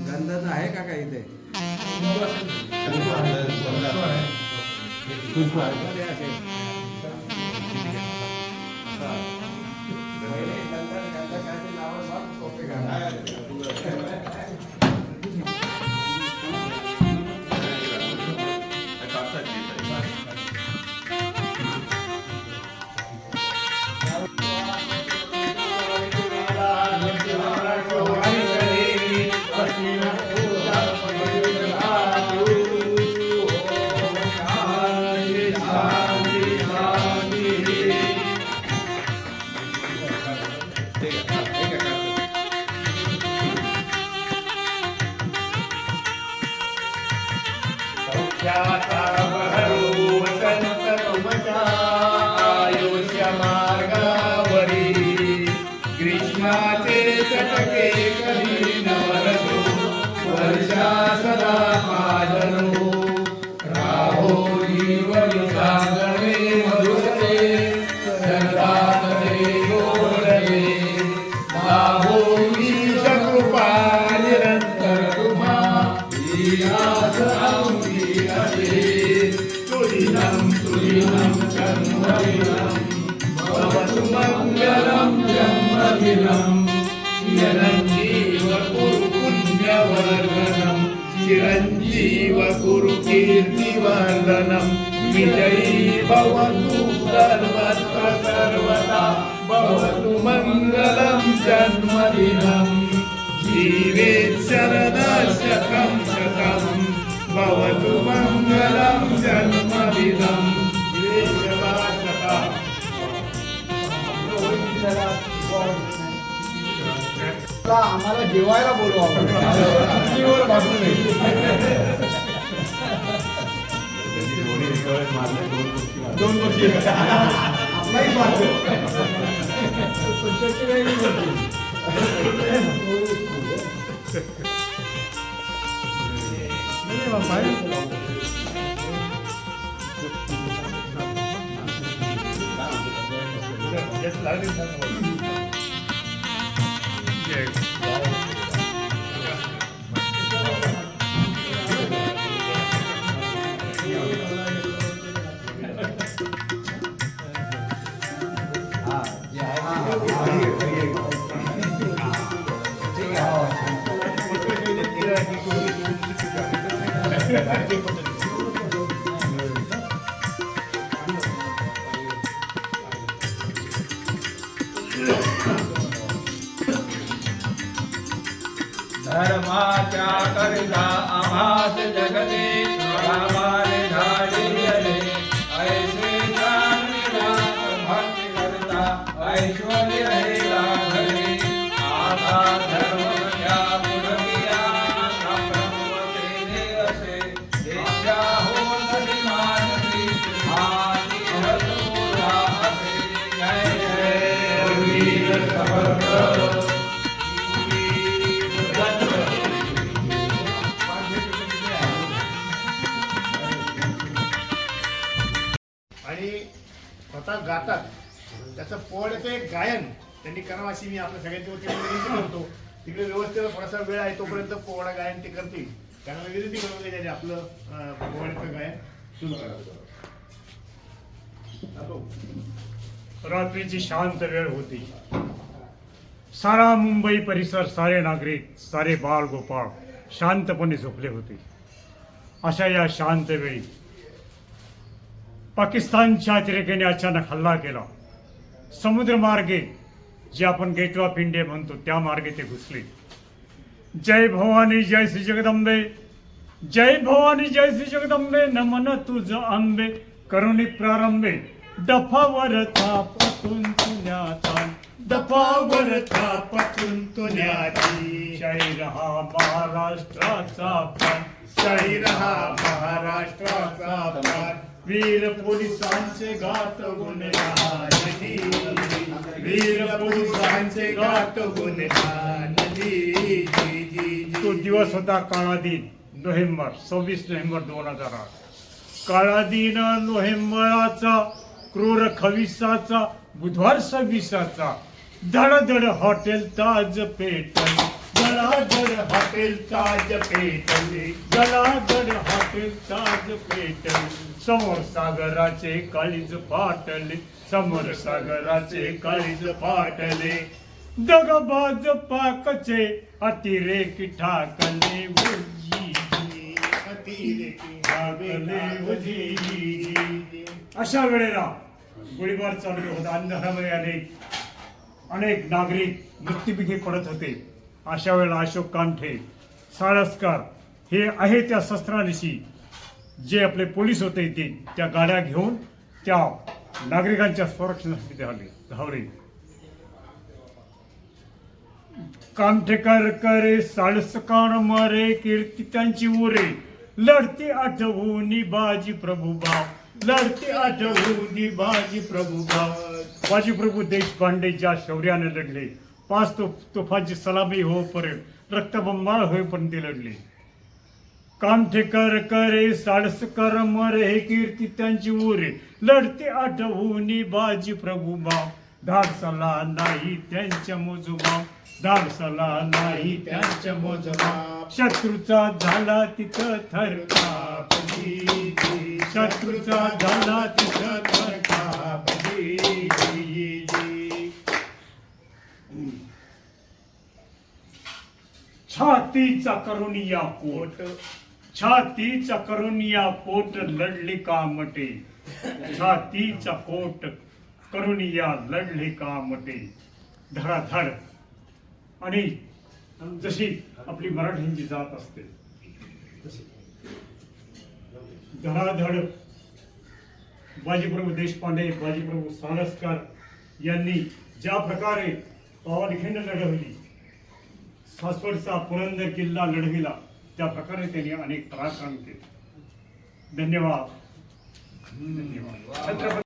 गंधाचं आहे का काही इथे? ग्रीष्माचे चटके कधी नवरतो वर्षा सदा पाजरो राहो जीवन सागरे मधुरे सदातरे गोडले लाभो ईश कृपा निरंतर तुम्हा ईयास अंगी असे तुलिनं जन्मदिनं भवतु मंगलम जन्मदिनं चिरंजीव कुरु पुण्यवर्धनं चिरंजीव कुरु कीर्तिवर्धनं विजयी भवतु सर्वत्र सर्वदा भवतु मंगलम जन्मदिनं जीवेत् शरदा शतं शतं भवतु मंगलम जन्मदिनं जीवेत् शरदा शतं आम्हाला जेवायला बोलवा दोन वर्षी धर्माच्या करिता आभास जगते रामाने धाडिले ऐसे ज्ञानविलास भक्ती करता ऐश्वर्य हे लाभले आता धर्म त्या पुढविया ब्रह्मतेने असे देशा हो नदी मानवी आदी हरपुरा असे जय जय वीर समर्थ आणि स्वतः गातात त्याचं पोवाड्याचं एक गायन त्यांनी करावं अशी मी आपल्या सगळ्यांच्या वतीने विनंती करतो. तिकडे व्यवस्थेला थोडासा वेळ आहे तोपर्यंत पोवाडा गायन ते करतील. त्यांना विनंती करून त्याने आपलं पोवाड्याचं गायन सुरू करावं. रात्रीची शांत वेळ होती. सारा मुंबई परिसर, सारे नागरिक, सारे बाळ गोपाळ शांतपणे झोपले होते. अशा या शांत वेळी पाकिस्तानच्या अतिरेक्याने अचानक हल्ला केला. समुद्रमार्गे, जे आपण गेट ऑफ इंडिया म्हणतो, त्या मार्गे ते घुसले. जय भवानी जय श्री जगदंबे, जय भवानी जय श्री जगदंबे, नमन तुझ अंबे, करुणी प्रारंभे, डफावर थापतून तुण्याचा, डफावर थापतून तुण्याची, शाहीर हा महाराष्ट्राचा प्राण, शाहीर हा महाराष्ट्राचा प्राण, वीर पोलिसांचे गात गुणगायकी, वीर पुरुषांचे गात गुणगान जी जी जी जी. तो दिवस होता काळा दिन, नोव्हेंबर 26 नोव्हेंबर 2008. काळा दिन नोव्हेंबराचा, क्रूर खविसाचा, बुधवार 26चा. धडधड हॉटेल ताज पेटल, धडाधड हॉटेल ताज पेटले, धडाधड हॉटेल ताज पेटले. समोर सागराचे काळीज फाटले, समोर सागराचे काळीज फाटले. दगबाज पाकचे अतिरेक ठाकले उजी, अतिरेकी ठाकले उजी. अशा वेळेला गोळीबार चालू होता. अंधारामध्ये अनेक नागरिक मृत्युमुखी पडत होते. अशा वेळेला अशोक कामठे, साळसकर हे आहे त्या शस्त्रानिशी जे आपले पोलीस होते ते त्या गाड्या घेऊन त्या नागरिकांच्या संरक्षणासाठी धावले. कामठेकर करे साळसकार मारे, कीर्ती त्यांची उरे, लढते आठवून बाजी प्रभुभाव, लढते आठवून बाजी प्रभुभाव. बाजी प्रभू देशपांडे ज्या शौर्याने लढले, 5 तोफांची सलामी होईपर्यंत, रक्तबंबाळ होईपर्यंत ते लढले. कामठेकर करे साळसकर मरे, कीर्ती त्यांची उरे, लढते आठवून बाजी प्रभुभाव. धाडसाला नाही त्यांच्या मोजमाव, धाडसाला नाही त्यांच्या मोजमाव. शत्रूचा झाला तिथं थरकाप, शत्रूचा झाला तिथं थरकाप. छातीचा करून या पोट, छातीचा करून या पोट, लढली कामटे, छातीचा पोट करून या लढली कामटे. धडाधड. आणि जशी आपली मराठ्यांची जात असते धडाधड बाजीप्रभू देशपांडे, बाजीप्रभू साळसकर यांनी ज्या प्रकारे पावालिखिंड लढवली, सासवडचा पुरंदर किल्ला लढविला, त्या प्रकारे त्यांनी अनेक पराक्रम केले. धन्यवाद. धन्यवाद.